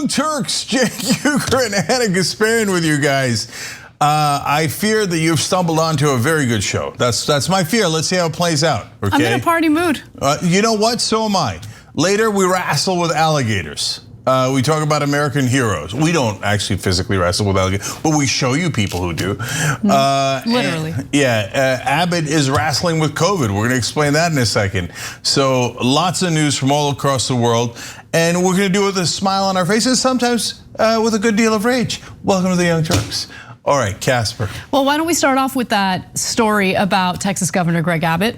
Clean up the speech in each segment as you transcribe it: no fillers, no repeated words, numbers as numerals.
Young Turks, Jake Uker and Anna Gasparian with you guys. I fear that you've stumbled onto a very good show. That's my fear. Let's see how it plays out. Okay? I'm in a party mood. You know what? So am I. Later, we wrestle with alligators. We talk about American heroes. We don't actually physically wrestle with alligators, but we show you people who do. Literally. Abbott is wrestling with COVID. We're gonna explain that in a second. So lots of news from all across the world. And we're gonna do it with a smile on our faces, sometimes with a good deal of rage. Welcome to the Young Turks. All right, Casper. Well, why don't we start off with that story about Texas Governor Greg Abbott.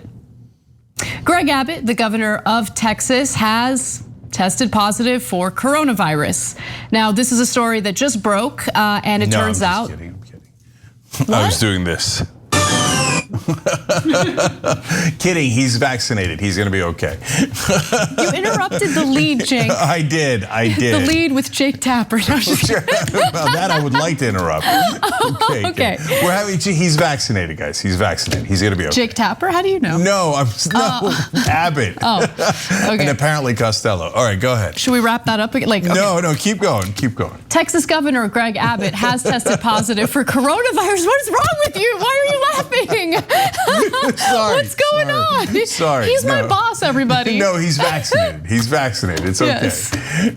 Greg Abbott, the governor of Texas, has tested positive for coronavirus. Now, this is a story that just broke, and it turns out. I'm kidding. I was doing this. Kidding, he's vaccinated. He's gonna be okay. You interrupted the lead, Jake. I did. The lead with Jake Tapper. No, that I would like to interrupt. Okay. We're having. He's vaccinated, guys. He's vaccinated. He's gonna be okay. Jake Tapper? How do you know? No, Abbott. Oh, okay. And apparently Costello. All right, go ahead. Should we wrap that up? Like, okay. No, keep going. Texas Governor Greg Abbott has tested positive for coronavirus. What is wrong with you? Why are you laughing? Sorry. What's going on? Sorry. He's my boss, everybody. No, he's vaccinated. He's vaccinated. It's okay. Yes.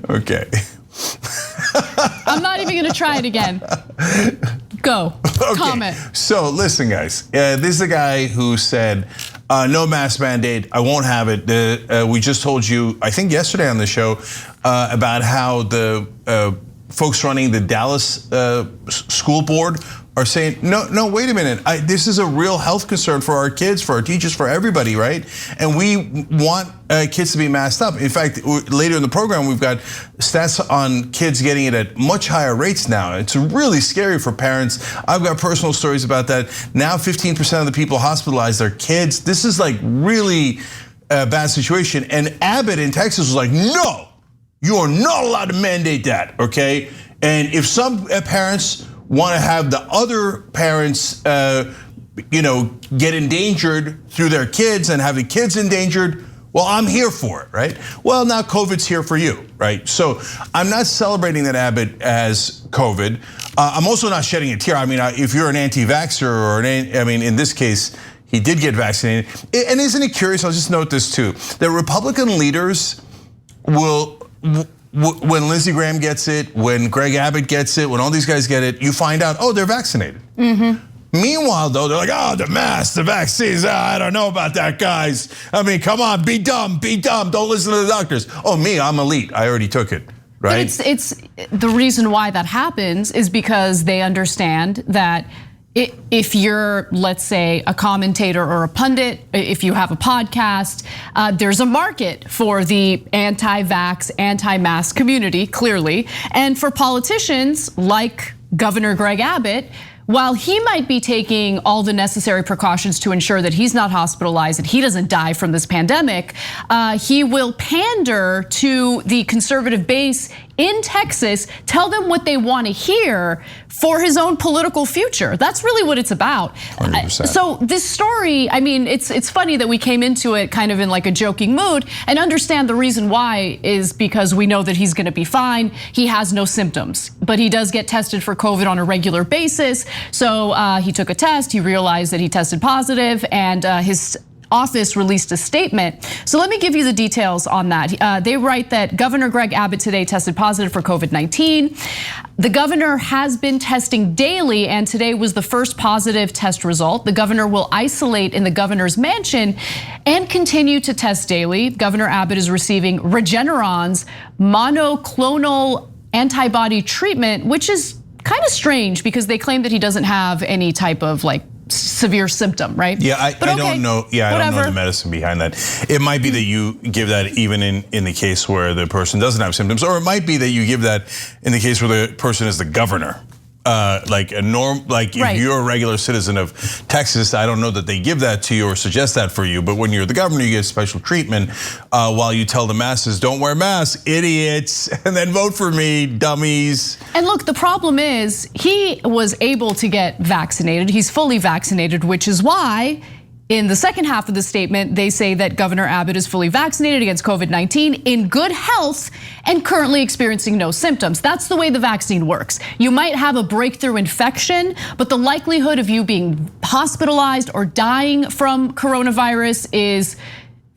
Okay. I'm not even gonna try it again. Go. Okay. Comment. So listen, guys. This is a guy who said, no mask mandate, I won't have it. We just told you, I think yesterday on the show, about how the folks running the Dallas school board are saying, no, wait a minute. This is a real health concern for our kids, for our teachers, for everybody, right? And we want kids to be masked up. In fact, later in the program, we've got stats on kids getting it at much higher rates now. It's really scary for parents. I've got personal stories about that. Now 15% of the people hospitalized are kids. This is like really a bad situation. And Abbott in Texas was like, no, you are not allowed to mandate that, okay? And if some parents want to have the other parents, get endangered through their kids and have the kids endangered, well, I'm here for it, right? Well, now COVID's here for you, right? So I'm not celebrating that Abbott has COVID. I'm also not shedding a tear. I mean, if you're an anti-vaxxer or in this case, he did get vaccinated. And isn't it curious? I'll just note this too. The Republican leaders will, when Lindsey Graham gets it, when Greg Abbott gets it, when all these guys get it, you find out, oh, they're vaccinated. Meanwhile, though, they're like, oh, the mask, the vaccines, I don't know about that, guys. I mean, come on, be dumb, don't listen to the doctors. Oh, me, I'm elite, I already took it, right? But it's the reason why that happens is because they understand that if you're, let's say, a commentator or a pundit, if you have a podcast, there's a market for the anti-vax, anti-mask community, clearly. And for politicians like Governor Greg Abbott, while he might be taking all the necessary precautions to ensure that he's not hospitalized and he doesn't die from this pandemic, he will pander to the conservative base in Texas, tell them what they want to hear for his own political future. That's really what it's about. 100%. So this story, I mean, it's funny that we came into it kind of in like a joking mood, and understand the reason why is because we know that he's gonna be fine. He has no symptoms, but he does get tested for COVID on a regular basis. So he took a test, he realized that he tested positive, and his office released a statement. So let me give you the details on that. They write that Governor Greg Abbott today tested positive for COVID-19. The governor has been testing daily, and today was the first positive test result. The governor will isolate in the governor's mansion and continue to test daily. Governor Abbott is receiving Regeneron's monoclonal antibody treatment, which is kind of strange because they claim that he doesn't have any type of like severe symptom, right? Yeah, I don't know. Yeah, I don't know the medicine behind that. It might be that you give that even in the case where the person doesn't have symptoms, or it might be that you give that in the case where the person is the governor. If you're a regular citizen of Texas, I don't know that they give that to you or suggest that for you. But when you're the governor, you get special treatment while you tell the masses, don't wear masks, idiots, and then vote for me, dummies. And look, the problem is he was able to get vaccinated. He's fully vaccinated, which is why In the second half of the statement, they say that Governor Abbott is fully vaccinated against COVID-19, in good health, and currently experiencing no symptoms. That's the way the vaccine works. You might have a breakthrough infection, but the likelihood of you being hospitalized or dying from coronavirus is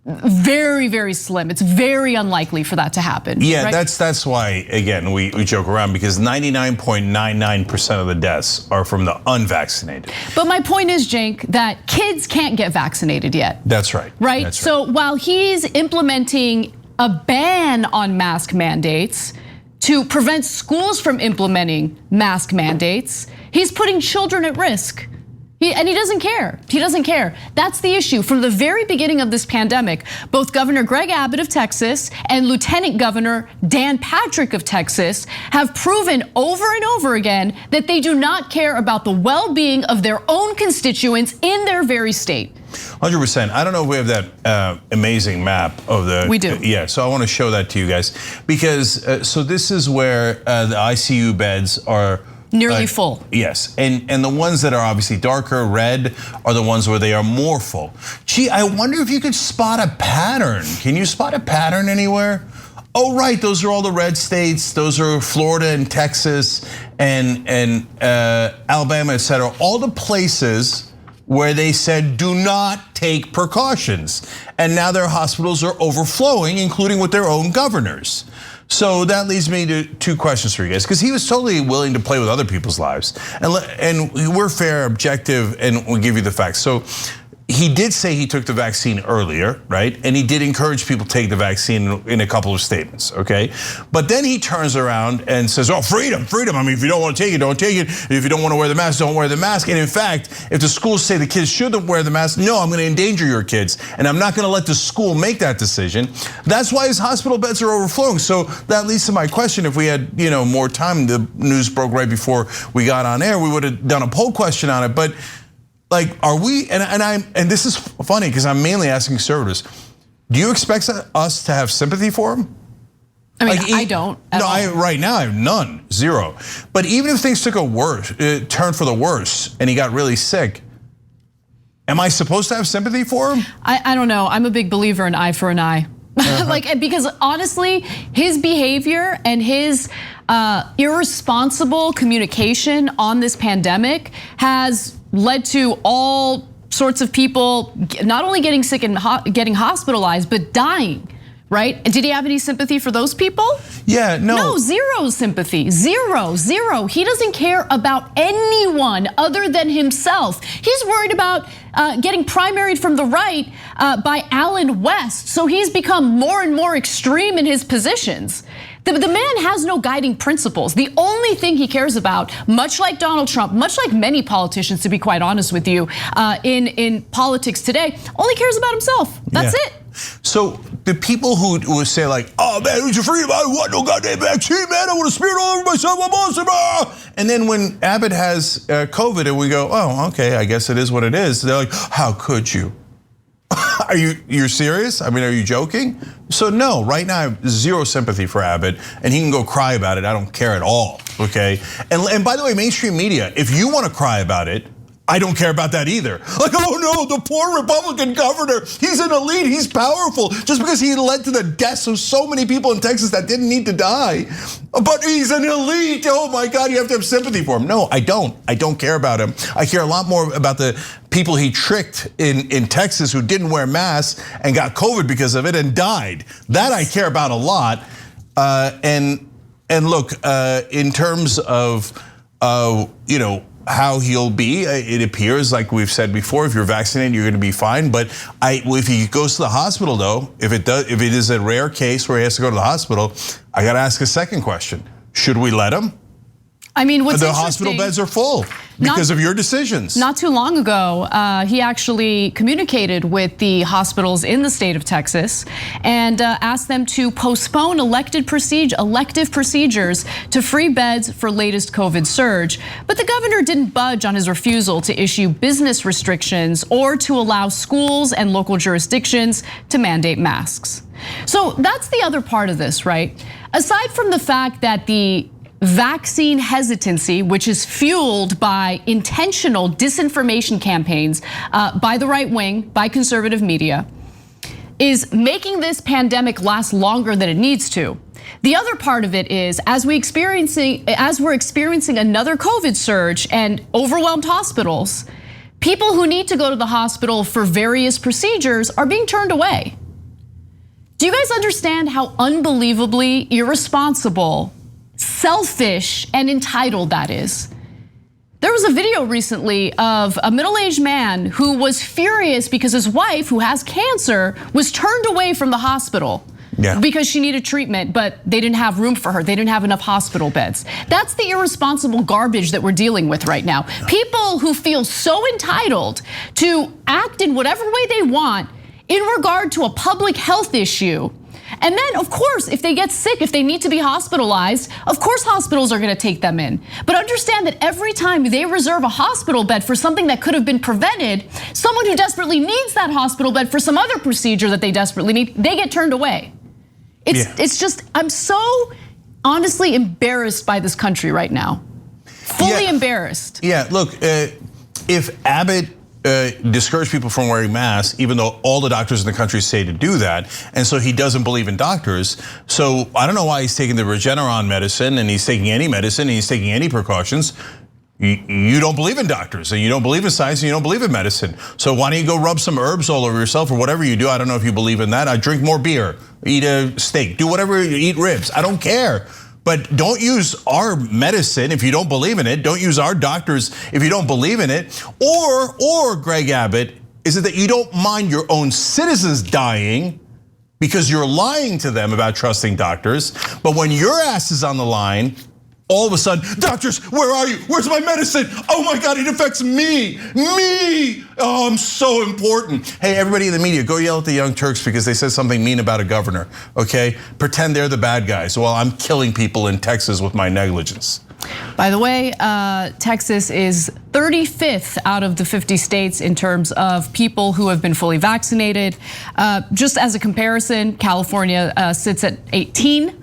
very, very slim. It's very unlikely for that to happen. Yeah, right? that's why, again, we joke around, because 99.99% of the deaths are from the unvaccinated. But my point is, Cenk, that kids can't get vaccinated yet. That's right. Right? That's so while he's implementing a ban on mask mandates to prevent schools from implementing mask mandates, he's putting children at risk. And he doesn't care. He doesn't care. That's the issue. From the very beginning of this pandemic, both Governor Greg Abbott of Texas and Lieutenant Governor Dan Patrick of Texas have proven over and over again that they do not care about the well-being of their own constituents in their very state. 100%. I don't know if we have that amazing map of the. We do. Yeah, so I want to show that to you guys, because so this is where the ICU beds are nearly full. Yes, and the ones that are obviously darker red are the ones where they are more full. Gee, I wonder if you could spot a pattern. Can you spot a pattern anywhere? Oh, right, those are all the red states. Those are Florida and Texas and Alabama, et cetera. All the places where they said do not take precautions. And now their hospitals are overflowing, including with their own governors. So that leads me to two questions for you guys, because he was totally willing to play with other people's lives. And we're fair, objective, and we'll give you the facts. So he did say he took the vaccine earlier, right? And he did encourage people to take the vaccine in a couple of statements, okay? But then he turns around and says, oh, freedom, freedom. I mean, if you don't want to take it, don't take it. If you don't want to wear the mask, don't wear the mask. And in fact, if the schools say the kids shouldn't wear the mask, no, I'm going to endanger your kids. And I'm not going to let the school make that decision. That's why his hospital beds are overflowing. So that leads to my question. If we had more time, the news broke right before we got on air, we would have done a poll question on it. But like, are we, and this is funny because I'm mainly asking conservatives, do you expect us to have sympathy for him? I mean, I don't. Right now I have none, zero. But even if things took a turn for the worse and he got really sick, am I supposed to have sympathy for him? I don't know. I'm a big believer in eye for an eye. Because honestly, his behavior and his irresponsible communication on this pandemic has led to all sorts of people not only getting sick and getting hospitalized, but dying, right? And did he have any sympathy for those people? Yeah, no. No, zero sympathy, zero. He doesn't care about anyone other than himself. He's worried about getting primaried from the right by Alan West. So he's become more and more extreme in his positions. The man has no guiding principles. The only thing he cares about, much like Donald Trump, much like many politicians, to be quite honest with you, in politics today, only cares about himself. That's it. So the people who would say like, oh man, it's your freedom, I don't want no goddamn vaccine, man, I want to smear it all over myself, I'm awesome. And then when Abbott has COVID and we go, oh, okay, I guess it is what it is. They're like, how could you? You're serious? I mean, are you joking? So no, right now I have zero sympathy for Abbott, and he can go cry about it. I don't care at all, okay? And by the way, mainstream media, if you want to cry about it, I don't care about that either. Like, oh no, the poor Republican governor, he's an elite, he's powerful. Just because he led to the deaths of so many people in Texas that didn't need to die. But he's an elite, oh my God, you have to have sympathy for him. No, I don't care about him. I care a lot more about the people he tricked in Texas who didn't wear masks and got COVID because of it and died. That I care about a lot. And look, in terms of, how he'll be, it appears like we've said before, if you're vaccinated, you're gonna be fine. But if he goes to the hospital though, if it is a rare case where he has to go to the hospital, I gotta ask a second question. Should we let him? I mean, what's the hospital beds are full because of your decisions. Not too long ago, he actually communicated with the hospitals in the state of Texas and asked them to postpone elective procedures to free beds for latest COVID surge. But the governor didn't budge on his refusal to issue business restrictions or to allow schools and local jurisdictions to mandate masks. So that's the other part of this, right? Aside from the fact that the vaccine hesitancy, which is fueled by intentional disinformation campaigns by the right wing, by conservative media, is making this pandemic last longer than it needs to. The other part of it is, as we're experiencing another COVID surge and overwhelmed hospitals, people who need to go to the hospital for various procedures are being turned away. Do you guys understand how unbelievably irresponsible, selfish, and entitled that is? There was a video recently of a middle-aged man who was furious because his wife, who has cancer, was turned away from the hospital. Yeah. Because she needed treatment, but they didn't have room for her. They didn't have enough hospital beds. That's the irresponsible garbage that we're dealing with right now. People who feel so entitled to act in whatever way they want in regard to a public health issue. And then, of course, if they get sick, if they need to be hospitalized, of course hospitals are gonna take them in. But understand that every time they reserve a hospital bed for something that could have been prevented, someone who desperately needs that hospital bed for some other procedure that they desperately need, they get turned away. It's just, I'm so honestly embarrassed by this country right now. Fully embarrassed. Yeah, look, if Abbott discouraged people from wearing masks, even though all the doctors in the country say to do that, and so he doesn't believe in doctors. So I don't know why he's taking the Regeneron medicine, and he's taking any medicine, and he's taking any precautions. You don't believe in doctors, and you don't believe in science, and you don't believe in medicine. So why don't you go rub some herbs all over yourself, or whatever you do? I don't know if you believe in that. I drink more beer, eat a steak, do whatever, eat ribs. I don't care. But don't use our medicine if you don't believe in it. Don't use our doctors if you don't believe in it. Or Greg Abbott, is it that you don't mind your own citizens dying because you're lying to them about trusting doctors? But when your ass is on the line, all of a sudden, doctors, where are you? Where's my medicine? Oh my God, it affects me. Oh, I'm so important. Hey, everybody in the media, go yell at the Young Turks because they said something mean about a governor, okay? Pretend they're the bad guys while I'm killing people in Texas with my negligence. By the way, Texas is 35th out of the 50 states in terms of people who have been fully vaccinated. Just as a comparison, California sits at 18,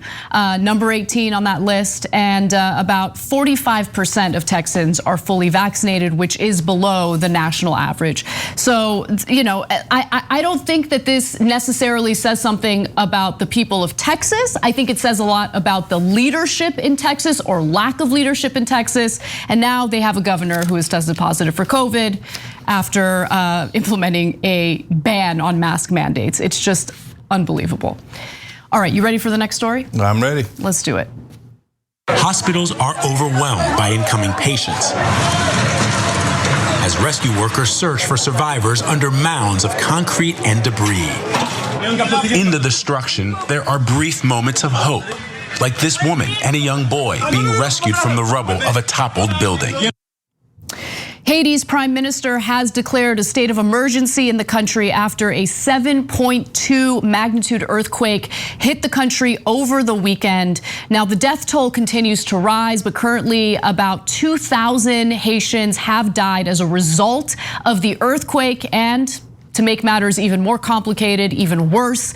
number 18 on that list, and about 45% of Texans are fully vaccinated, which is below the national average. So, I don't think that this necessarily says something about the people of Texas. I think it says a lot about the leadership in Texas, or lack of leadership in Texas. And now they have a governor who has tested positive for COVID after implementing a ban on mask mandates. It's just unbelievable. All right, you ready for the next story? I'm ready. Let's do it. Hospitals are overwhelmed by incoming patients as rescue workers search for survivors under mounds of concrete and debris. In the destruction, there are brief moments of hope, like this woman and a young boy being rescued from the rubble of a toppled building. Haiti's prime minister has declared a state of emergency in the country after a 7.2 magnitude earthquake hit the country over the weekend. Now, the death toll continues to rise, but currently about 2,000 Haitians have died as a result of the earthquake. And to make matters even more complicated, even worse,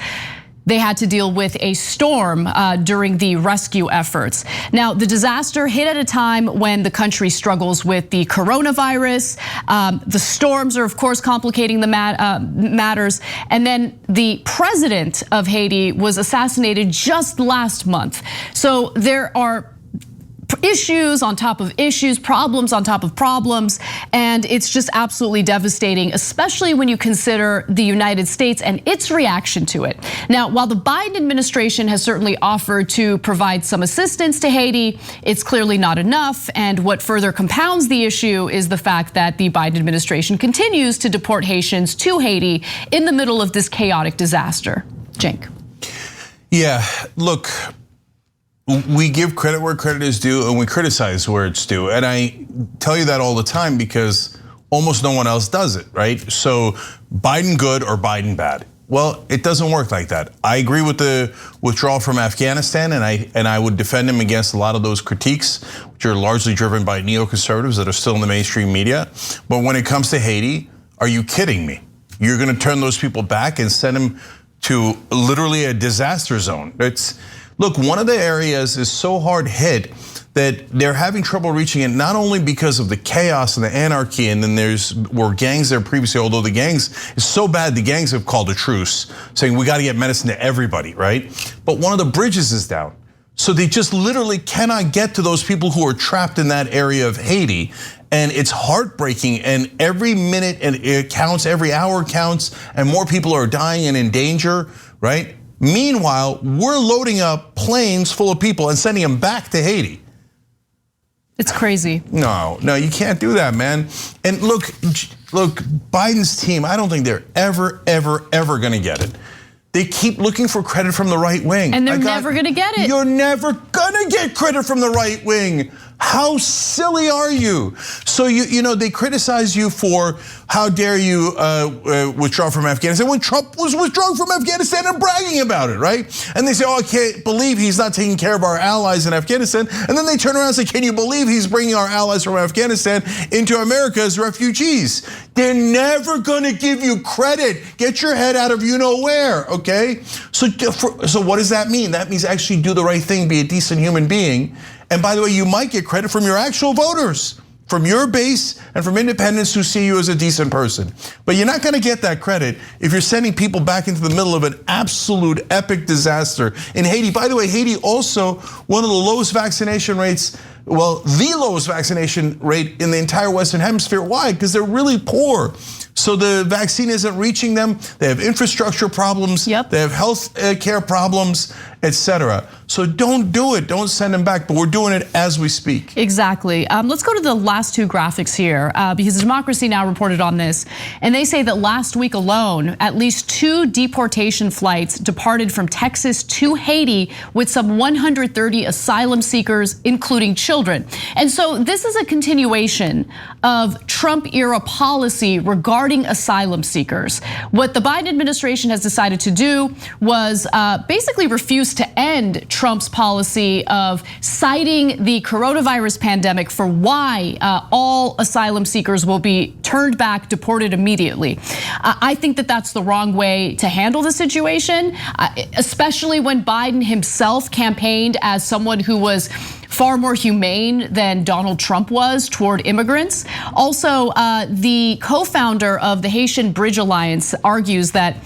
they had to deal with a storm during the rescue efforts. Now, the disaster hit at a time when the country struggles with the coronavirus. The storms are, of course, complicating the matters. And then the president of Haiti was assassinated just last month. So there are issues on top of issues, problems on top of problems, and it's just absolutely devastating, especially when you consider the United States and its reaction to it. Now, while the Biden administration has certainly offered to provide some assistance to Haiti, it's clearly not enough, and what further compounds the issue is the fact that the Biden administration continues to deport Haitians to Haiti in the middle of this chaotic disaster. Cenk. Yeah, look, we give credit where credit is due and we criticize where it's due. And I tell you that all the time because almost no one else does it, right? So Biden good or Biden bad? Well, it doesn't work like that. I agree with the withdrawal from Afghanistan, and I would defend him against a lot of those critiques, which are largely driven by neoconservatives that are still in the mainstream media. But when it comes to Haiti, are you kidding me? You're gonna turn those people back and send them to literally a disaster zone. Look, one of the areas is so hard hit that they're having trouble reaching it, not only because of the chaos and the anarchy, and then were gangs there previously, although the gangs is so bad, the gangs have called a truce, saying we got to get medicine to everybody, right? But one of the bridges is down. So they just literally cannot get to those people who are trapped in that area of Haiti. And it's heartbreaking, and every minute and it counts, every hour counts, and more people are dying and in danger, right? Meanwhile, we're loading up planes full of people and sending them back to Haiti. It's crazy. No, you can't do that, man. And look, Biden's team, I don't think they're ever gonna get it. They keep looking for credit from the right wing. And they're never gonna get it. You're never gonna get credit from the right wing. How silly are you? So you know they criticize you for how dare you withdraw from Afghanistan when Trump was withdrawing from Afghanistan and bragging about it, right? And they say, oh, I can't believe he's not taking care of our allies in Afghanistan. And then they turn around and say, can you believe he's bringing our allies from Afghanistan into America as refugees? They're never gonna give you credit. Get your head out of you know where, okay? So what does that mean? That means actually do the right thing, be a decent human being. And by the way, you might get credit from your actual voters, from your base and from independents who see you as a decent person. But you're not gonna get that credit if you're sending people back into the middle of an absolute epic disaster in Haiti. By the way, Haiti also one of the lowest vaccination rates, well, the lowest vaccination rate in the entire Western Hemisphere. Why? Because they're really poor. So the vaccine isn't reaching them. They have infrastructure problems. Yep. They have health care problems, etc. So don't do it. Don't send them back. But we're doing it as we speak. Exactly. Let's go to the last two graphics here because Democracy Now! Reported on this, and they say that last week alone, at least 2 deportation flights departed from Texas to Haiti with some 130 asylum seekers, including children. And so this is a continuation of Trump-era policy regarding asylum seekers. What the Biden administration has decided to do was basically refuse to end Trump's policy of citing the coronavirus pandemic for why all asylum seekers will be turned back, deported immediately. I think that that's the wrong way to handle the situation, especially when Biden himself campaigned as someone who was far more humane than Donald Trump was toward immigrants. Also, the co-founder of the Haitian Bridge Alliance argues that,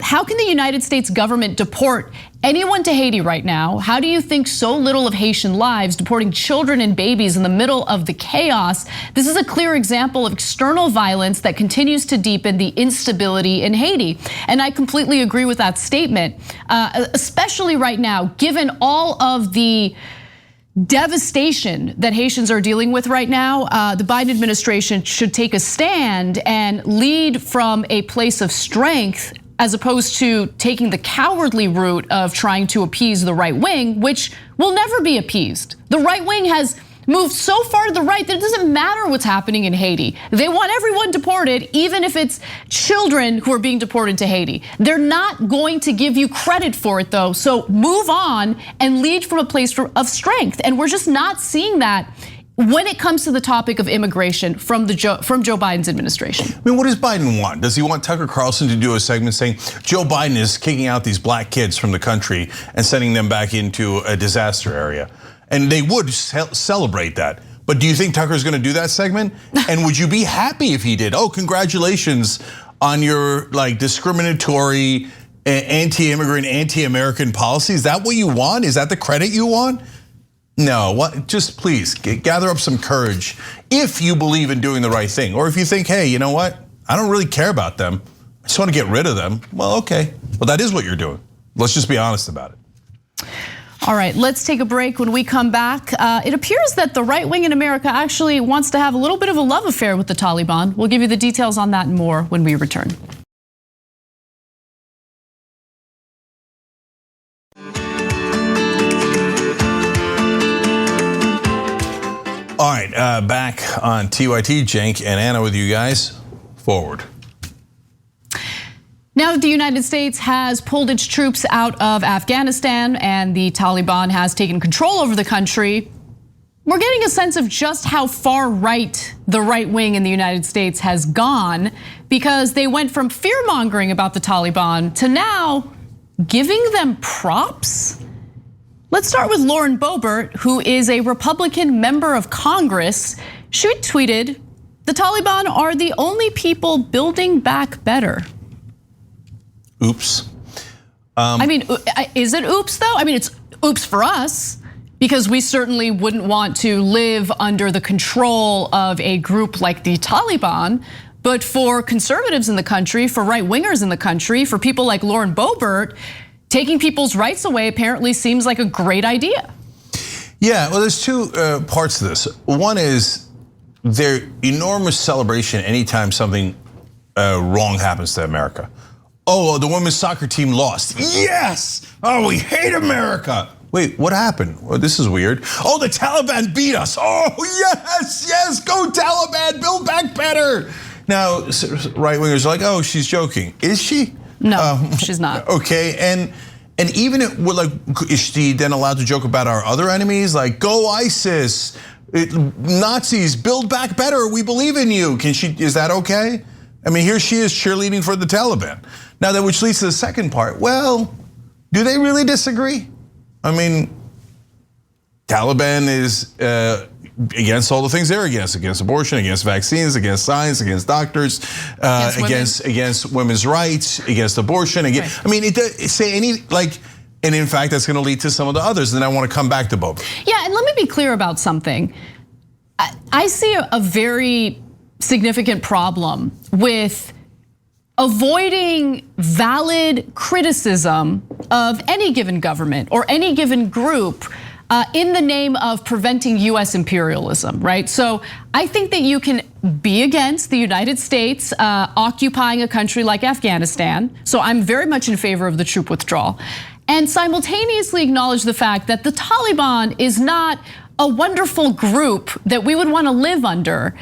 how can the United States government deport anyone to Haiti right now? How do you think so little of Haitian lives, deporting children and babies in the middle of the chaos? This is a clear example of external violence that continues to deepen the instability in Haiti. And I completely agree with that statement, especially right now, given all of the devastation that Haitians are dealing with right now. The Biden administration should take a stand and lead from a place of strength, as opposed to taking the cowardly route of trying to appease the right wing, which will never be appeased. The right wing has moved so far to the right that it doesn't matter what's happening in Haiti. They want everyone deported, even if it's children who are being deported to Haiti. They're not going to give you credit for it though, so move on and lead from a place of strength. And we're just not seeing that when it comes to the topic of immigration from Joe Biden's administration. I mean, what does Biden want? Does he want Tucker Carlson to do a segment saying Joe Biden is kicking out these black kids from the country and sending them back into a disaster area? And they would celebrate that. But do you think Tucker's gonna do that segment? And would you be happy if he did? Oh, congratulations on your discriminatory, anti-immigrant, anti-American policy. Is that what you want? Is that the credit you want? No, just please gather up some courage if you believe in doing the right thing. Or if you think, hey, you know what? I don't really care about them. I just wanna get rid of them. Well, okay, well that is what you're doing. Let's just be honest about it. All right, let's take a break. When we come back, it appears that the right wing in America actually wants to have a little bit of a love affair with the Taliban. We'll give you the details on that and more when we return. All right, back on TYT, Cenk and Anna with you guys. Forward. Now that the United States has pulled its troops out of Afghanistan and the Taliban has taken control over the country, we're getting a sense of just how far right the right wing in the United States has gone, because they went from fear-mongering about the Taliban to now giving them props. Let's start with Lauren Boebert, who is a Republican member of Congress. She tweeted, "The Taliban are the only people building back better." Oops. I mean, is it oops though? I mean, it's oops for us because we certainly wouldn't want to live under the control of a group like the Taliban. But for conservatives in the country, for right-wingers in the country, for people like Lauren Boebert, taking people's rights away apparently seems like a great idea. Yeah, well, there's two parts to this. One is their enormous celebration anytime something wrong happens to America. Oh, the women's soccer team lost. Yes! Oh, we hate America. Wait, what happened? Well, this is weird. Oh, the Taliban beat us. Oh, yes, go Taliban, build back better. Now, right-wingers are like, oh, she's joking. Is she? No, she's not. Okay, and even is she then allowed to joke about our other enemies? Like, go ISIS, Nazis, build back better, we believe in you. Is that okay? I mean, here she is cheerleading for the Taliban. Now, that which leads to the second part. Well, do they really disagree? I mean, Taliban is against all the things they're against abortion, against vaccines, against science, against doctors, against women's rights, against abortion. Right. I mean, it say any like, and in fact, that's going to lead to some of the others. And then I want to come back to Boebert. Yeah, and let me be clear about something. I see a very significant problem with avoiding valid criticism of any given government or any given group in the name of preventing US imperialism, right? So I think that you can be against the United States occupying a country like Afghanistan. So I'm very much in favor of the troop withdrawal, and simultaneously acknowledge the fact that the Taliban is not a wonderful group that we would want to live under,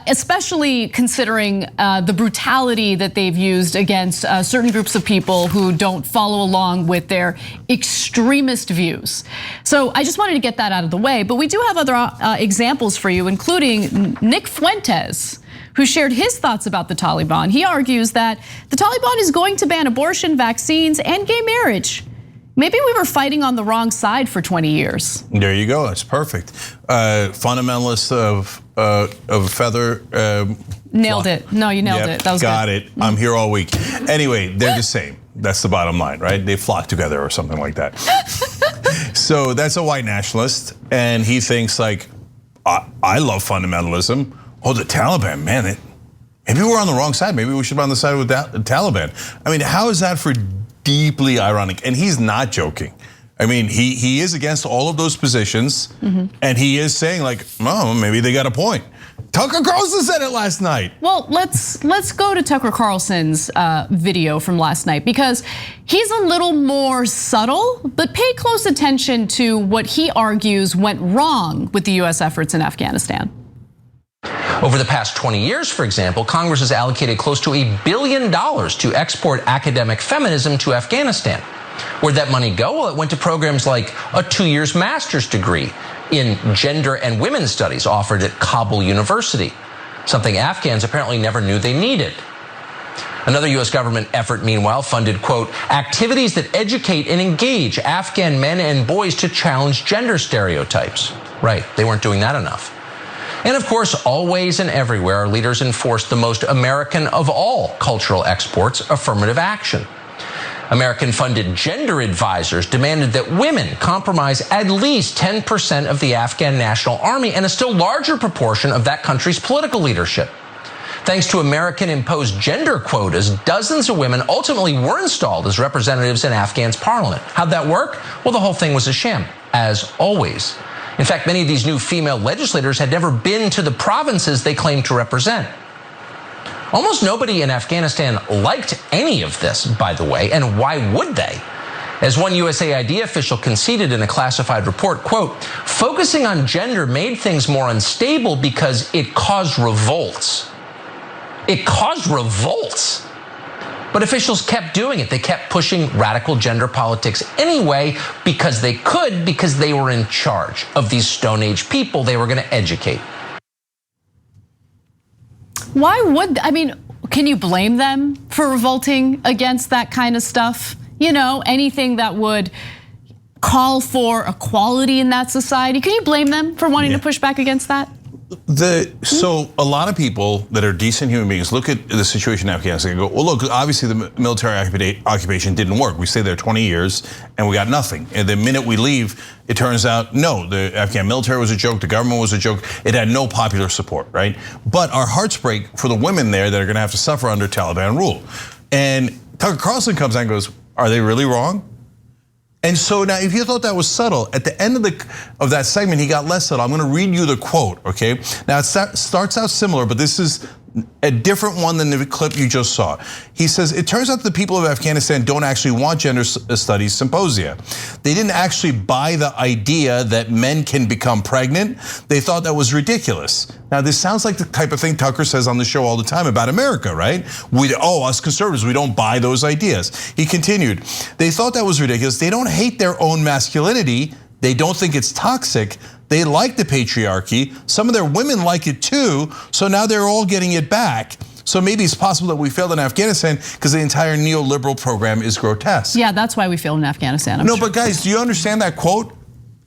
especially considering the brutality that they've used against certain groups of people who don't follow along with their extremist views. So I just wanted to get that out of the way, but we do have other examples for you, including Nick Fuentes, who shared his thoughts about the Taliban. He argues that the Taliban is going to ban abortion, vaccines, and gay marriage. Maybe we were fighting on the wrong side for 20 years. There you go, that's perfect. Fundamentalists of a feather. Nailed it, no, you nailed it, that was got good. it, I'm here all week. Anyway, they're the same, that's the bottom line, right? They flock together or something like that. So that's a white nationalist, and he thinks like, I love fundamentalism. Oh, the Taliban, man, maybe we're on the wrong side. Maybe we should be on the side with the Taliban. I mean, how is that for deeply ironic? And he's not joking. I mean, he is against all of those positions, and he is saying like, oh, maybe they got a point. Tucker Carlson said it last night. Well, let's go to Tucker Carlson's video from last night, because he's a little more subtle, but pay close attention to what he argues went wrong with the US efforts in Afghanistan. Over the past 20 years, for example, Congress has allocated close to $1 billion to export academic feminism to Afghanistan. Where'd that money go? Well, it went to programs like a 2-year master's degree in gender and women's studies offered at Kabul University, something Afghans apparently never knew they needed. Another US government effort, meanwhile, funded, quote, activities that educate and engage Afghan men and boys to challenge gender stereotypes. Right, they weren't doing that enough. And of course, always and everywhere, our leaders enforced the most American of all cultural exports, affirmative action. American-funded gender advisors demanded that women compromise at least 10% of the Afghan National Army and a still larger proportion of that country's political leadership. Thanks to American-imposed gender quotas, dozens of women ultimately were installed as representatives in Afghan's parliament. How'd that work? Well, the whole thing was a sham, as always. In fact, many of these new female legislators had never been to the provinces they claimed to represent. Almost nobody in Afghanistan liked any of this, by the way, and why would they? As one USAID official conceded in a classified report, quote, focusing on gender made things more unstable because it caused revolts. It caused revolts. But officials kept doing it. They kept pushing radical gender politics anyway because they could, because they were in charge of these Stone Age people they were going to educate. Why would, I mean, can you blame them for revolting against that kind of stuff? You know, anything that would call for equality in that society. Can you blame them for wanting to push back against that? So a lot of people that are decent human beings look at the situation in Afghanistan and go, well, look, obviously the military occupation didn't work. We stayed there 20 years and we got nothing. And the minute we leave, it turns out, no, the Afghan military was a joke, the government was a joke. It had no popular support, right? But our hearts break for the women there that are gonna have to suffer under Taliban rule. And Tucker Carlson comes out and goes, are they really wrong? And so now, if you thought that was subtle, at the end of that segment, he got less subtle. I'm gonna read you the quote, okay? Now, it starts out similar, but this is a different one than the clip you just saw. He says, it turns out that the people of Afghanistan don't actually want gender studies symposia. They didn't actually buy the idea that men can become pregnant. They thought that was ridiculous. Now, this sounds like the type of thing Tucker says on the show all the time about America, right? Us conservatives, we don't buy those ideas. He continued, they thought that was ridiculous. They don't hate their own masculinity. They don't think it's toxic. They like the patriarchy. Some of their women like it too. So now they're all getting it back. So maybe it's possible that we failed in Afghanistan because the entire neoliberal program is grotesque. Yeah, that's why we failed in Afghanistan. No, but guys, do you understand that quote?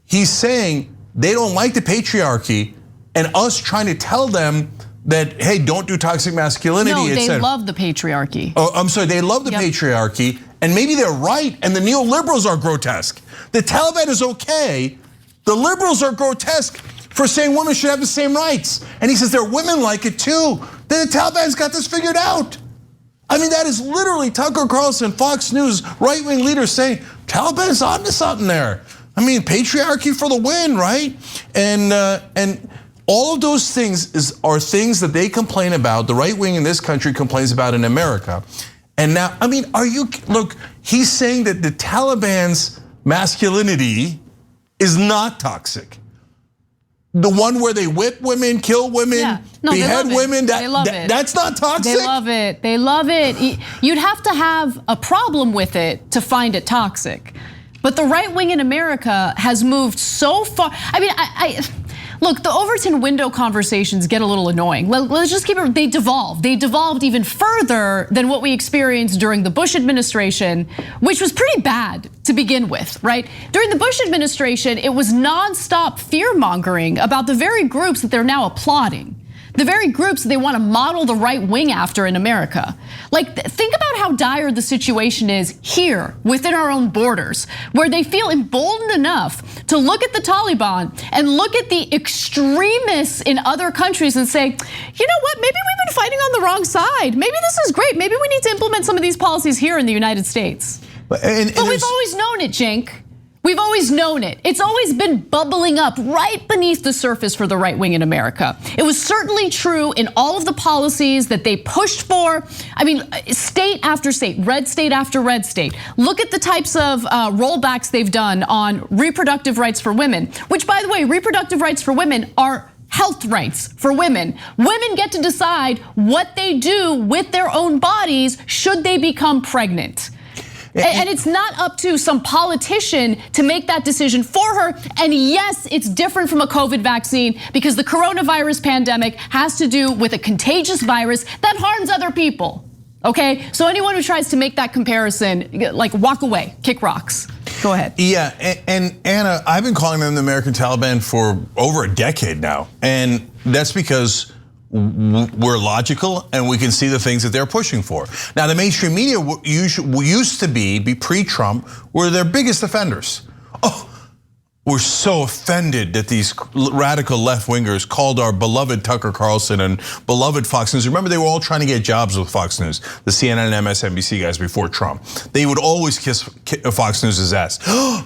He's saying they don't like the patriarchy and us trying to tell them that, hey, don't do toxic masculinity. No, they love the patriarchy. Oh, I'm sorry, they love the patriarchy, and maybe they're right, and the neoliberals are grotesque. The Taliban is okay. The liberals are grotesque for saying women should have the same rights. And he says their women like it too. Then the Taliban's got this figured out. I mean, that is literally Tucker Carlson, Fox News, right-wing leaders saying, Taliban's onto something there. I mean, patriarchy for the win, right? And all of those things are things that they complain about, the right wing in this country complains about in America. And now, I mean, look, he's saying that the Taliban's masculinity is not toxic. The one where they whip women, kill women, behead women, that's not toxic. They love it, they love it. You'd have to have a problem with it to find it toxic. But the right wing in America has moved so far. I mean, look, the Overton window conversations get a little annoying. Let's just keep it, they devolved. They devolved even further than what we experienced during the Bush administration, which was pretty bad to begin with, right? During the Bush administration, it was nonstop fear mongering about the very groups that they're now applauding. The very groups that they want to model the right wing after in America. Like, think about how dire the situation is here within our own borders, where they feel emboldened enough to look at the Taliban and look at the extremists in other countries and say, you know what, maybe we've been fighting on the wrong side. Maybe this is great. Maybe we need to implement some of these policies here in the United States. But we've always known it, Cenk. We've always known it. It's always been bubbling up right beneath the surface for the right wing in America. It was certainly true in all of the policies that they pushed for. I mean, state after state, red state after red state. Look at the types of rollbacks they've done on reproductive rights for women, which, by the way, reproductive rights for women are health rights for women. Women get to decide what they do with their own bodies should they become pregnant. And it's not up to some politician to make that decision for her. And yes, it's different from a COVID vaccine because the coronavirus pandemic has to do with a contagious virus that harms other people, okay? So anyone who tries to make that comparison, like, walk away, kick rocks. Go ahead. Yeah, and Anna, I've been calling them the American Taliban for over a decade now. And that's because we're logical and we can see the things that they're pushing for. Now, the mainstream media used to be pre-Trump, were their biggest offenders. Oh, we're so offended that these radical left-wingers called our beloved Tucker Carlson and beloved Fox News. Remember, they were all trying to get jobs with Fox News, the CNN and MSNBC guys before Trump. They would always kiss Fox News' ass,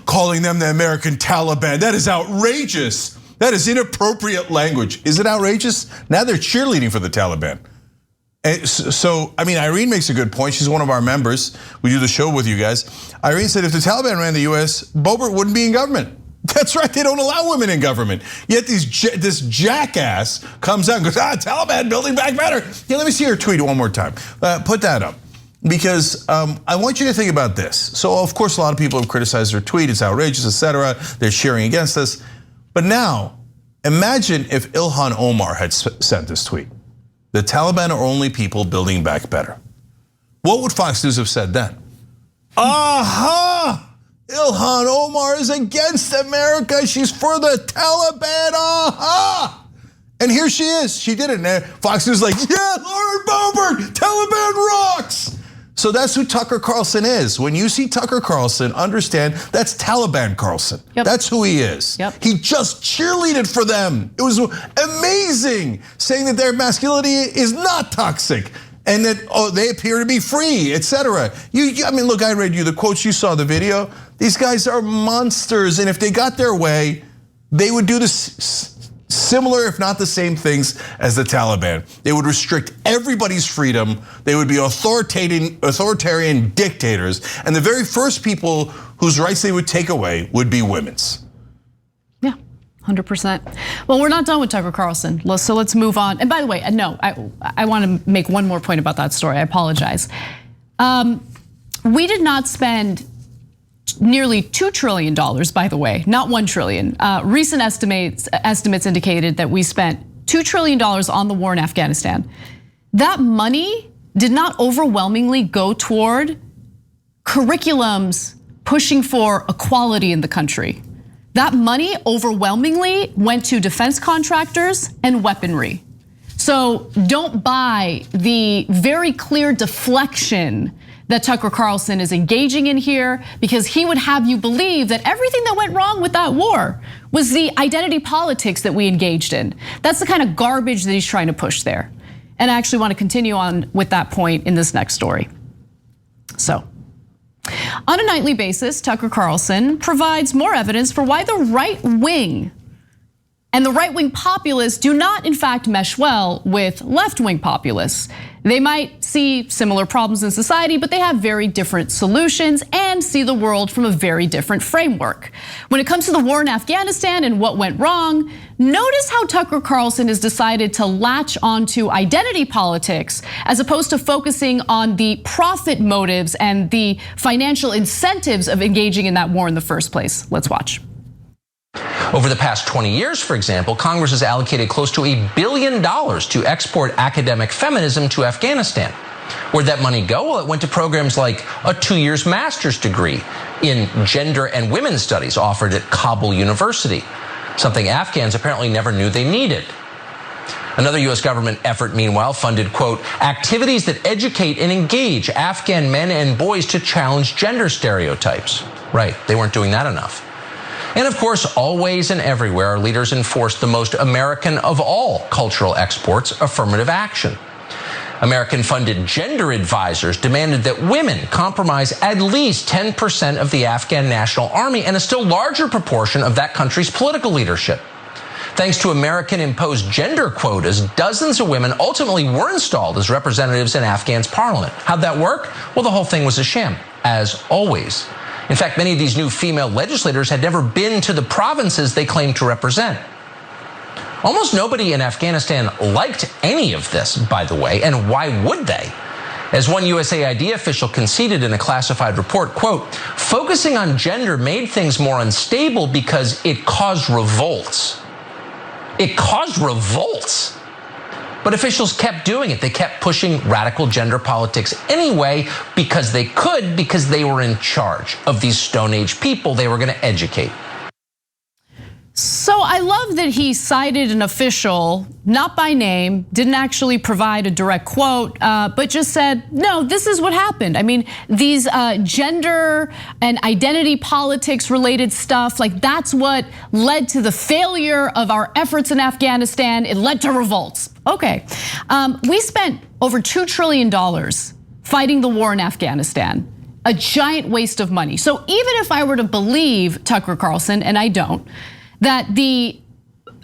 calling them the American Taliban. That is outrageous. That is inappropriate language. Is it outrageous? Now they're cheerleading for the Taliban. And so, I mean, Irene makes a good point. She's one of our members. We do the show with you guys. Irene said if the Taliban ran the US, Boebert wouldn't be in government. That's right, they don't allow women in government. Yet this jackass comes out and goes, Taliban building back better. Yeah, let me see her tweet one more time. Put that up. Because I want you to think about this. So of course, a lot of people have criticized her tweet. It's outrageous, etc. They're cheering against us. But now, imagine if Ilhan Omar had sent this tweet. The Taliban are only people building back better. What would Fox News have said then? Aha! Ilhan Omar is against America. She's for the Taliban. Aha! And here she is. She did it. And Fox News is like, yeah, Lauren Boebert, Taliban rocks. So that's who Tucker Carlson is. When you see Tucker Carlson, understand that's Taliban Carlson. Yep. That's who he is. Yep. He just cheerleaded for them. It was amazing, saying that their masculinity is not toxic and that they appear to be free, etc. I mean, look, I read you the quotes. You saw the video. These guys are monsters, and if they got their way, they would do this similar, if not the same things as the Taliban. They would restrict everybody's freedom. They would be authoritarian dictators. And the very first people whose rights they would take away would be women's. Yeah, 100%. Well, we're not done with Tucker Carlson, so let's move on. And by the way, no, I want to make one more point about that story. I apologize. We did not spend nearly $2 trillion, by the way, not $1 trillion. Recent estimates indicated that we spent $2 trillion on the war in Afghanistan. That money did not overwhelmingly go toward curriculums pushing for equality in the country. That money overwhelmingly went to defense contractors and weaponry. So don't buy the very clear deflection that Tucker Carlson is engaging in here, because he would have you believe that everything that went wrong with that war was the identity politics that we engaged in. That's the kind of garbage that he's trying to push there. And I actually want to continue on with that point in this next story. So, on a nightly basis, Tucker Carlson provides more evidence for why the right wing and the right-wing populists do not, in fact, mesh well with left-wing populists. They might see similar problems in society, but they have very different solutions and see the world from a very different framework. When it comes to the war in Afghanistan and what went wrong, notice how Tucker Carlson has decided to latch onto identity politics as opposed to focusing on the profit motives and the financial incentives of engaging in that war in the first place. Let's watch. Over the past 20 years, for example, Congress has allocated close to $1 billion to export academic feminism to Afghanistan. Where'd that money go? Well, it went to programs like a 2-year master's degree in gender and women's studies offered at Kabul University, something Afghans apparently never knew they needed. Another US government effort, meanwhile, funded, quote, activities that educate and engage Afghan men and boys to challenge gender stereotypes. Right, they weren't doing that enough. And of course, always and everywhere, our leaders enforced the most American of all cultural exports, affirmative action. American-funded gender advisors demanded that women compromise at least 10% of the Afghan National Army and a still larger proportion of that country's political leadership. Thanks to American-imposed gender quotas, dozens of women ultimately were installed as representatives in Afghan's parliament. How'd that work? Well, the whole thing was a sham, as always. In fact, many of these new female legislators had never been to the provinces they claimed to represent. Almost nobody in Afghanistan liked any of this, by the way, and why would they? As one USAID official conceded in a classified report, quote, focusing on gender made things more unstable because it caused revolts. It caused revolts. But officials kept doing it. They kept pushing radical gender politics anyway because they could, because they were in charge of these Stone Age people they were going to educate. So I love that he cited an official, not by name, didn't actually provide a direct quote, but just said, no, this is what happened. I mean, these gender and identity politics related stuff, like that's what led to the failure of our efforts in Afghanistan. It led to revolts. Okay, we spent over $2 trillion fighting the war in Afghanistan, a giant waste of money. So even if I were to believe Tucker Carlson, and I don't, that the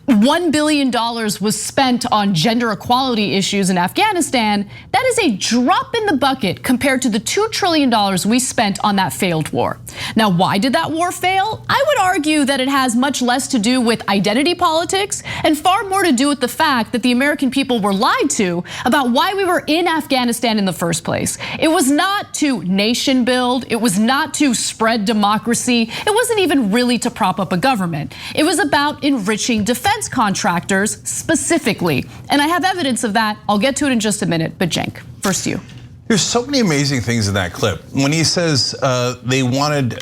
$1 billion was spent on gender equality issues in Afghanistan, that is a drop in the bucket compared to the $2 trillion we spent on that failed war. Now, why did that war fail? I would argue that it has much less to do with identity politics and far more to do with the fact that the American people were lied to about why we were in Afghanistan in the first place. It was not to nation build, it was not to spread democracy, it wasn't even really to prop up a government. It was about enriching defense contractors specifically. And I have evidence of that. I'll get to it in just a minute, but Cenk, first you. There's so many amazing things in that clip. When he says they wanted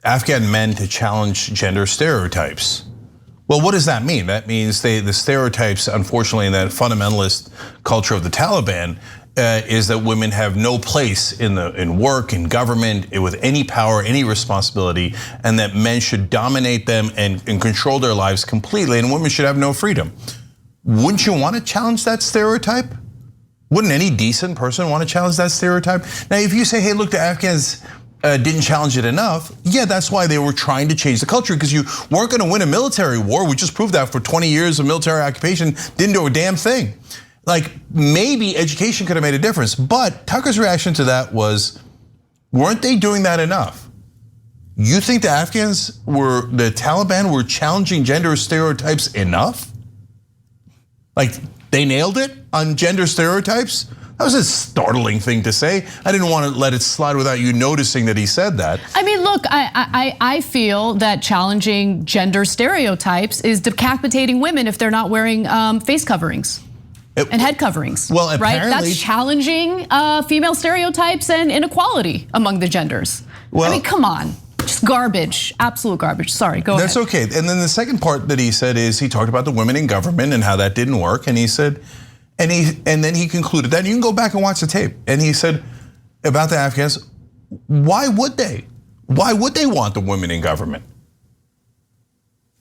Afghan men to challenge gender stereotypes. Well, what does that mean? That means the stereotypes, unfortunately, in that fundamentalist culture of the Taliban is that women have no place in work, in government, with any power, any responsibility, and that men should dominate them and control their lives completely, and women should have no freedom. Wouldn't you want to challenge that stereotype? Wouldn't any decent person want to challenge that stereotype? Now, if you say, hey, look, the Afghans didn't challenge it enough, yeah, that's why they were trying to change the culture, because you weren't going to win a military war. We just proved that for 20 years of military occupation, didn't do a damn thing. Like, maybe education could have made a difference, but Tucker's reaction to that was, weren't they doing that enough? You think the Taliban were challenging gender stereotypes enough? Like, they nailed it on gender stereotypes? That was a startling thing to say. I didn't want to let it slide without you noticing that he said that. I mean, look, I feel that challenging gender stereotypes is decapitating women if they're not wearing face coverings and head coverings. Well, apparently, right? That's challenging female stereotypes and inequality among the genders. Well, I mean, come on. Just garbage, absolute garbage. Sorry, go ahead. That's okay. And then the second part that he said is he talked about the women in government and how that didn't work. And he said, and then he concluded that, you can go back and watch the tape. And he said about the Afghans, why would they? Why would they want the women in government?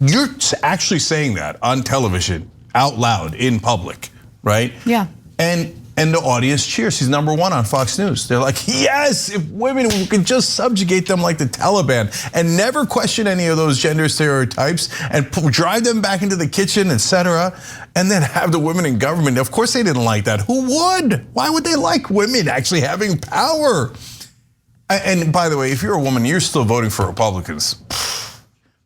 You're actually saying that on television, out loud, in public, right? Yeah. And the audience cheers. He's #1 on Fox News. They're like, yes, if women could just subjugate them like the Taliban and never question any of those gender stereotypes and drive them back into the kitchen, etc., and then have the women in government. Of course they didn't like that. Who would? Why would they like women actually having power? And by the way, if you're a woman, you're still voting for Republicans.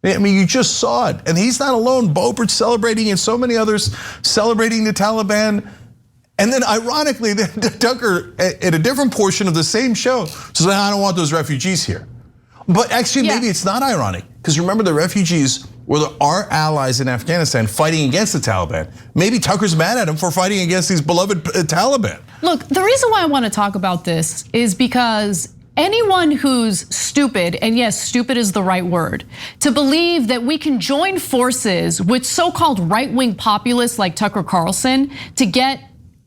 I mean, you just saw it. And he's not alone. Boebert celebrating and so many others celebrating the Taliban. And then ironically, Tucker, at a different portion of the same show, says, I don't want those refugees here. But actually, maybe it's not ironic, because remember, the refugees were our allies in Afghanistan fighting against the Taliban. Maybe Tucker's mad at him for fighting against these beloved Taliban. Look, the reason why I want to talk about this is because anyone who's stupid, and yes, stupid is the right word, to believe that we can join forces with so-called right-wing populists like Tucker Carlson to get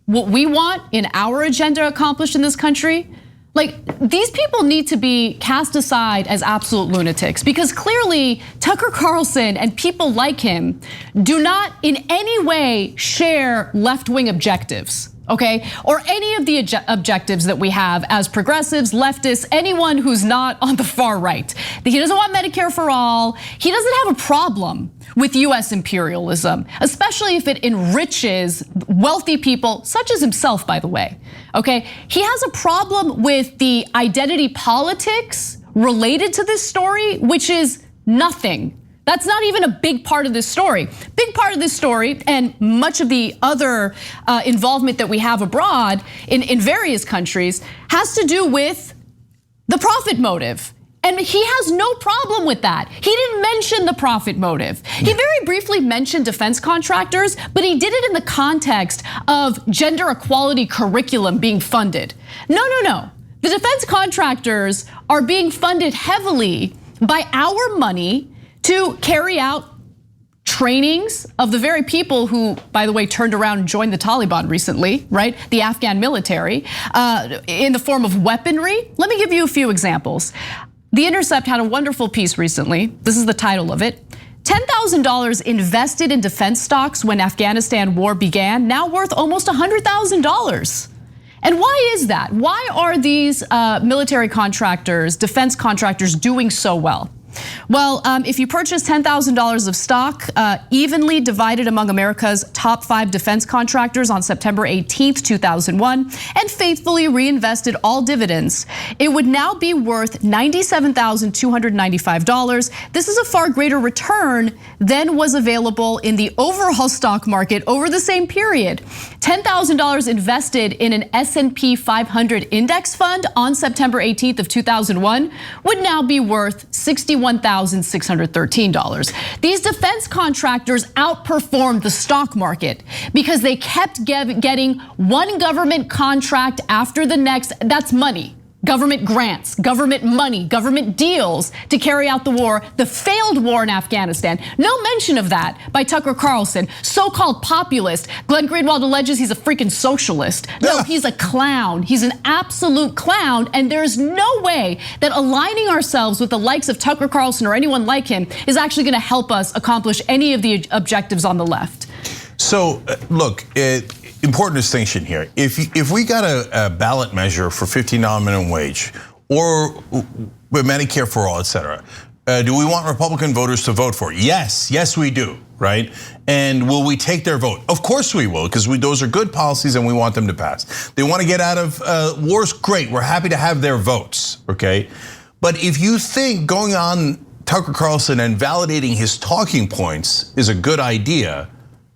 what we want in our agenda accomplished in this country, like, these people need to be cast aside as absolute lunatics, because clearly Tucker Carlson and people like him do not in any way share left-wing objectives. Okay, or any of the objectives that we have as progressives, leftists, anyone who's not on the far right. He doesn't want Medicare for all. He doesn't have a problem with US imperialism, especially if it enriches wealthy people, such as himself, by the way. Okay, he has a problem with the identity politics related to this story, which is nothing. That's not even a big part of this story. Big part of this story, and much of the other involvement that we have abroad in various countries, has to do with the profit motive. And he has no problem with that. He didn't mention the profit motive. He very briefly mentioned defense contractors, but he did it in the context of gender equality curriculum being funded. No. The defense contractors are being funded heavily by our money to carry out trainings of the very people who, by the way, turned around and joined the Taliban recently, right? The Afghan military, in the form of weaponry. Let me give you a few examples. The Intercept had a wonderful piece recently. This is the title of it. $10,000 invested in defense stocks when Afghanistan war began, now worth almost $100,000. And why is that? Why are these military contractors, defense contractors, doing so well? Well, if you purchase $10,000 of stock evenly divided among America's top 5 defense contractors on September 18th, 2001, and faithfully reinvested all dividends, it would now be worth $97,295. This is a far greater return than was available in the overall stock market over the same period. $10,000 invested in an S&P 500 index fund on September 18th of 2001 would now be worth $61,613. These defense contractors outperformed the stock market because they kept getting one government contract after the next. That's money. government grants, government money, government deals to carry out the war, the failed war in Afghanistan. No mention of that by Tucker Carlson, so-called populist. Glenn Greenwald alleges he's a freaking socialist. No, he's a clown. He's an absolute clown, and there's no way that aligning ourselves with the likes of Tucker Carlson or anyone like him is actually gonna help us accomplish any of the objectives on the left. So look, important distinction here. If we got a ballot measure for $15 minimum wage or Medicare for all, et cetera, do we want Republican voters to vote for it? Yes, we do, right? And will we take their vote? Of course we will, because those are good policies and we want them to pass. They want to get out of wars, great. We're happy to have their votes, okay? But if you think going on Tucker Carlson and validating his talking points is a good idea,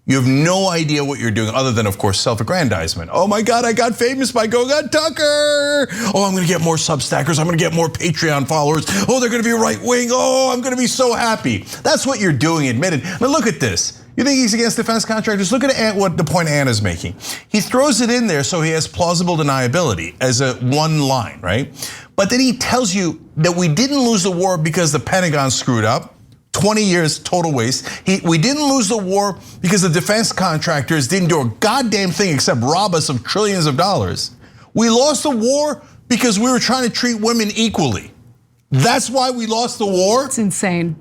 you have no idea what you're doing other than, of course, self-aggrandizement. Oh my God, I got famous by going on Tucker. Oh, I'm gonna get more Substackers. I'm gonna get more Patreon followers. Oh, they're gonna be right wing. Oh, I'm gonna be so happy. That's what you're doing, admitted. Now look at this. You think he's against defense contractors? Look at what the point Anna's making. He throws it in there so he has plausible deniability as a one line, right? But then he tells you that we didn't lose the war because the Pentagon screwed up. 20 years total waste. We didn't lose the war because the defense contractors didn't do a goddamn thing except rob us of trillions of dollars. We lost the war because we were trying to treat women equally. That's why we lost the war? It's insane.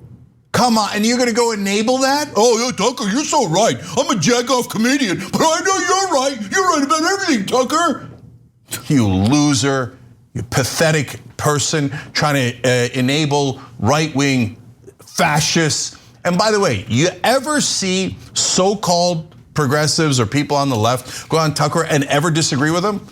Come on, and you're gonna go enable that? Oh, yeah, Tucker, you're so right. I'm a jack-off comedian, but I know you're right. You're right about everything, Tucker. You loser, you pathetic person trying to enable right-wing fascists. And by the way, you ever see so-called progressives or people on the left go on Tucker and ever disagree with them?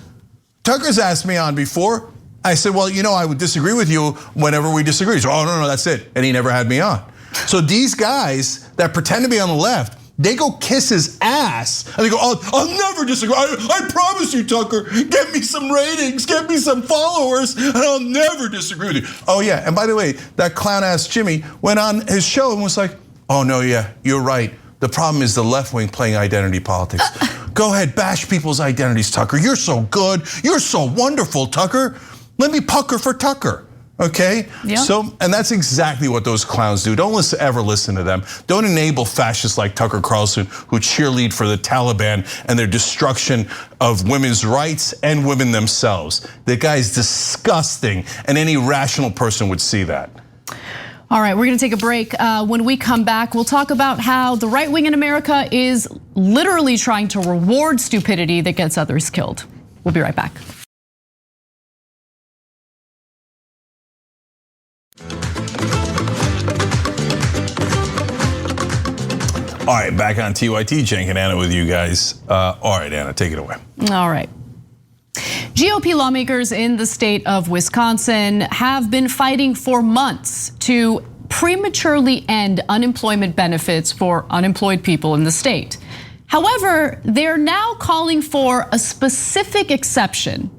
Tucker's asked me on before. I said, well, I would disagree with you whenever we disagree. So, oh, no, that's it. And he never had me on. So these guys that pretend to be on the left, they go kiss his ass and they go, oh, I'll never disagree. I promise you, Tucker, get me some ratings, get me some followers, and I'll never disagree with you. Oh yeah, and by the way, that clown ass Jimmy went on his show and was like, oh no, yeah, you're right. The problem is the left wing playing identity politics. Go ahead, bash people's identities, Tucker. You're so good, you're so wonderful, Tucker. Let me pucker for Tucker. Okay, yeah. So, and that's exactly what those clowns do. Don't ever listen to them. Don't enable fascists like Tucker Carlson who cheerlead for the Taliban and their destruction of women's rights and women themselves. The guy's disgusting, and any rational person would see that. All right, we're gonna take a break. When we come back, we'll talk about how the right wing in America is literally trying to reward stupidity that gets others killed. We'll be right back. All right, back on TYT, Cenk and Anna with you guys. All right, Anna, take it away. All right. GOP lawmakers in the state of Wisconsin have been fighting for months to prematurely end unemployment benefits for unemployed people in the state. However, they're now calling for a specific exception.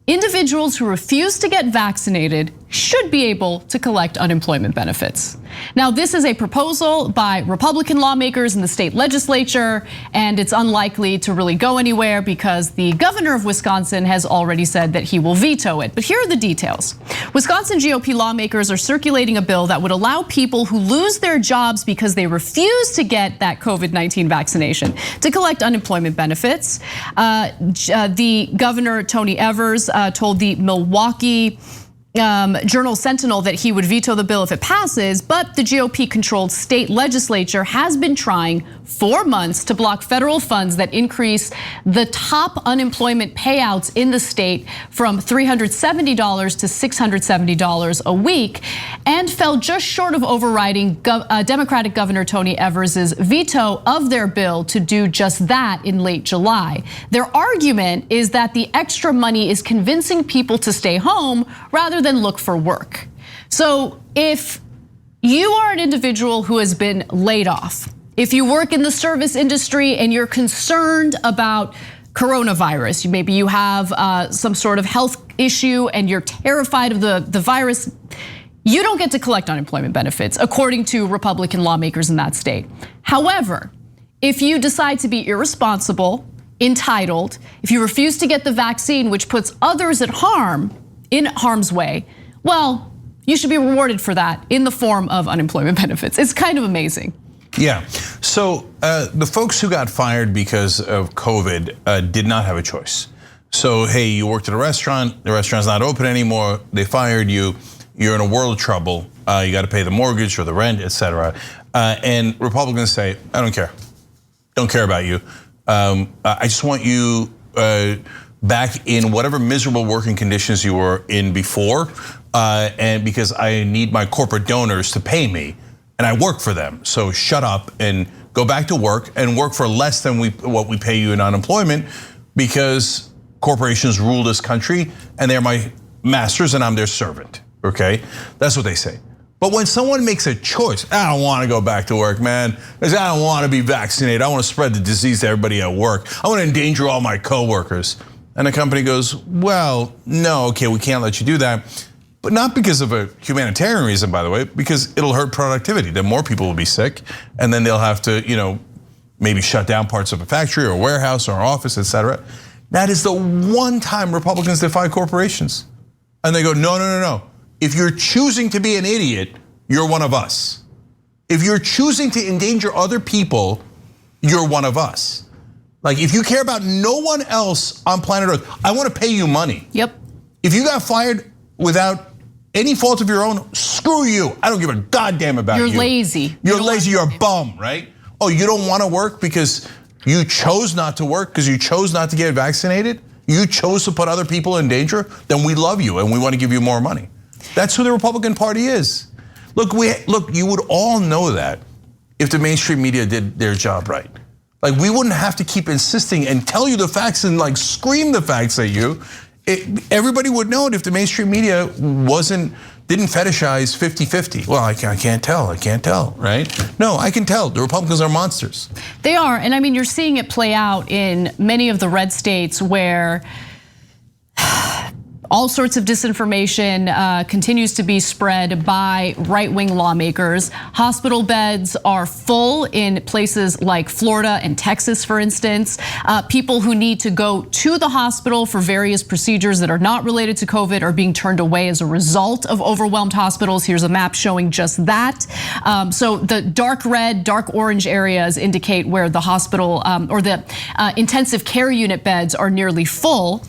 Individuals who refuse to get vaccinated should be able to collect unemployment benefits. Now, this is a proposal by Republican lawmakers in the state legislature, and it's unlikely to really go anywhere because the governor of Wisconsin has already said that he will veto it. But here are the details. Wisconsin GOP lawmakers are circulating a bill that would allow people who lose their jobs because they refuse to get that COVID-19 vaccination to collect unemployment benefits. The governor, Tony Evers, told the Milwaukee Journal Sentinel that he would veto the bill if it passes, but the GOP-controlled state legislature has been trying for months to block federal funds that increase the top unemployment payouts in the state from $370 to $670 a week, and fell just short of overriding Democratic Governor Tony Evers' veto of their bill to do just that in late July. Their argument is that the extra money is convincing people to stay home rather than look for work. So if you are an individual who has been laid off, if you work in the service industry and you're concerned about coronavirus, maybe you have some sort of health issue and you're terrified of the virus, you don't get to collect unemployment benefits, according to Republican lawmakers in that state. However, if you decide to be irresponsible, entitled, if you refuse to get the vaccine, which puts others at harm, in harm's way, well, you should be rewarded for that in the form of unemployment benefits. It's kind of amazing. Yeah, so the folks who got fired because of COVID did not have a choice. So, hey, you worked at a restaurant, the restaurant's not open anymore, they fired you, you're in a world of trouble, you gotta pay the mortgage or the rent, etc. And Republicans say, I don't care about you. I just want you back in whatever miserable working conditions you were in before, and because I need my corporate donors to pay me, and I work for them. So shut up and go back to work and work for less than what we pay you in unemployment, because corporations rule this country and they're my masters and I'm their servant, okay? That's what they say. But when someone makes a choice, I don't want to go back to work, man, because I don't want to be vaccinated. I want to spread the disease to everybody at work. I want to endanger all my coworkers. And the company goes, well, no, okay, we can't let you do that. But not because of a humanitarian reason, by the way, because it'll hurt productivity. Then more people will be sick, and then they'll have to, maybe shut down parts of a factory or a warehouse or an office, etc. That is the one time Republicans defy corporations. And they go, no. If you're choosing to be an idiot, you're one of us. If you're choosing to endanger other people, you're one of us. Like, if you care about no one else on planet Earth, I want to pay you money. Yep. If you got fired without any fault of your own, screw you. I don't give a goddamn about you. You're lazy. You're lazy, you're a bum, right? Oh, you don't want to work because you chose not to work, because you chose not to get vaccinated? You chose to put other people in danger? Then we love you and we want to give you more money. That's who the Republican Party is. Look, you would all know that if the mainstream media did their job right. Like, we wouldn't have to keep insisting and tell you the facts and like scream the facts at you. Everybody would know it if the mainstream media didn't fetishize 50-50. Well, I can't tell, right? No, I can tell. The Republicans are monsters. They are, and I mean, you're seeing it play out in many of the red states where all sorts of disinformation continues to be spread by right-wing lawmakers. Hospital beds are full in places like Florida and Texas, for instance. People who need to go to the hospital for various procedures that are not related to COVID are being turned away as a result of overwhelmed hospitals. Here's a map showing just that. So the dark red, dark orange areas indicate where the hospital or the intensive care unit beds are nearly full.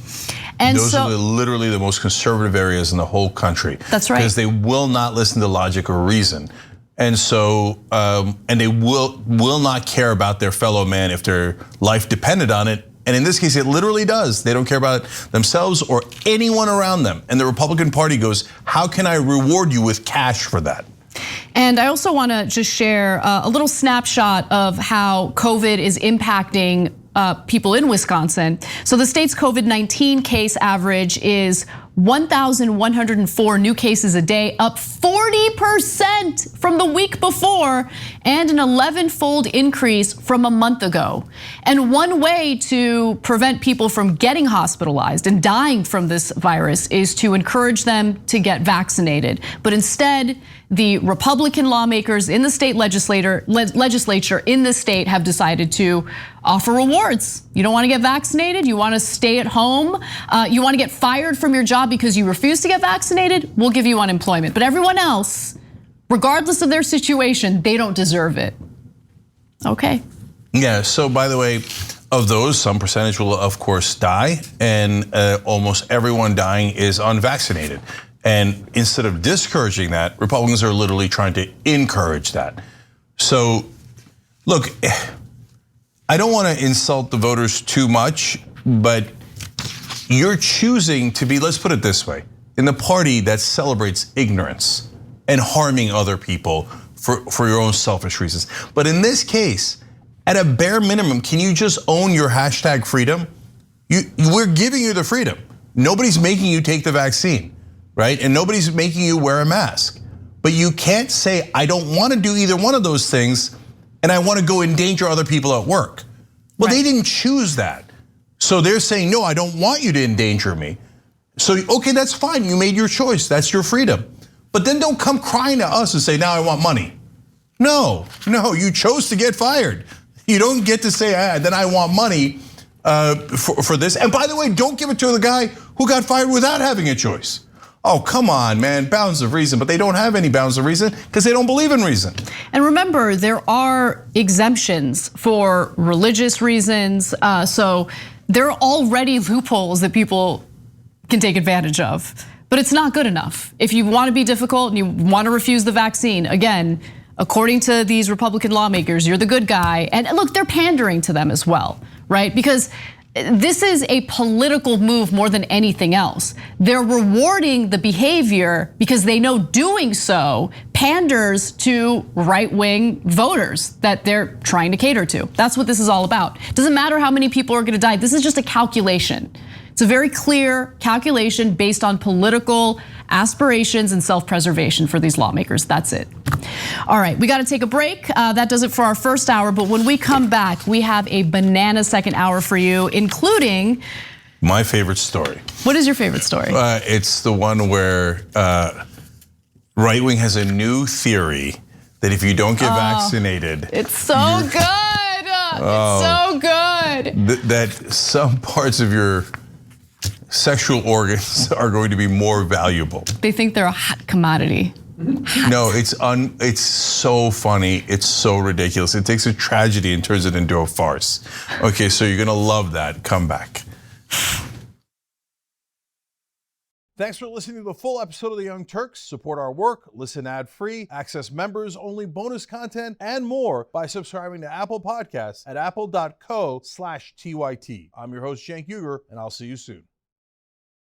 And those are literally the most conservative areas in the whole country. That's right. Because they will not listen to logic or reason. And so, and they will not care about their fellow man if their life depended on it. And in this case, it literally does. They don't care about themselves or anyone around them. And the Republican Party goes, how can I reward you with cash for that? And I also want to just share a little snapshot of how COVID is impacting people in Wisconsin. So the state's COVID-19 case average is 1,104 new cases a day, up 40% from the week before, and an 11-fold increase from a month ago. And one way to prevent people from getting hospitalized and dying from this virus is to encourage them to get vaccinated. But instead, the Republican lawmakers in the state legislature in the state have decided to offer rewards. You don't want to get vaccinated, you want to stay at home, you want to get fired from your job because you refuse to get vaccinated, we'll give you unemployment. But everyone else, regardless of their situation, they don't deserve it. Okay. Yeah, so by the way, of those, some percentage will of course die, and almost everyone dying is unvaccinated. And instead of discouraging that, Republicans are literally trying to encourage that. So look, I don't want to insult the voters too much, but you're choosing to be, let's put it this way, in the party that celebrates ignorance and harming other people for your own selfish reasons. But in this case, at a bare minimum, can you just own your hashtag freedom? We're giving you the freedom. Nobody's making you take the vaccine, right? And nobody's making you wear a mask. But you can't say, I don't want to do either one of those things, and I want to go endanger other people at work. Well, They didn't choose that. So they're saying, no, I don't want you to endanger me. So, okay, that's fine, you made your choice, that's your freedom. But then don't come crying to us and say, now I want money. No, you chose to get fired. You don't get to say, then I want money for this. And by the way, don't give it to the guy who got fired without having a choice. Oh, come on, man, bounds of reason, but they don't have any bounds of reason because they don't believe in reason. And remember, there are exemptions for religious reasons. So there are already loopholes that people can take advantage of, but it's not good enough. If you want to be difficult and you want to refuse the vaccine, again, according to these Republican lawmakers, you're the good guy. And look, they're pandering to them as well, right? Because this is a political move more than anything else. They're rewarding the behavior because they know doing so panders to right-wing voters that they're trying to cater to. That's what this is all about. Doesn't matter how many people are gonna die. This is just a calculation. It's a very clear calculation based on political aspirations and self-preservation for these lawmakers. That's it. All right, we got to take a break. That does it for our first hour. But when we come back, we have a banana second hour for you, including my favorite story. What is your favorite story? It's the one where right wing has a new theory that if you don't get vaccinated, it's so good. It's so good. That some parts of your sexual organs are going to be more valuable. They think they're a hot commodity. Hot. No, it's so funny. It's so ridiculous. It takes a tragedy and turns it into a farce. Okay, so you're gonna love that. Come back. Thanks for listening to the full episode of The Young Turks. Support our work, listen ad-free, access members-only bonus content, and more by subscribing to Apple Podcasts at apple.co/TYT. I'm your host, Cenk Uygur, and I'll see you soon.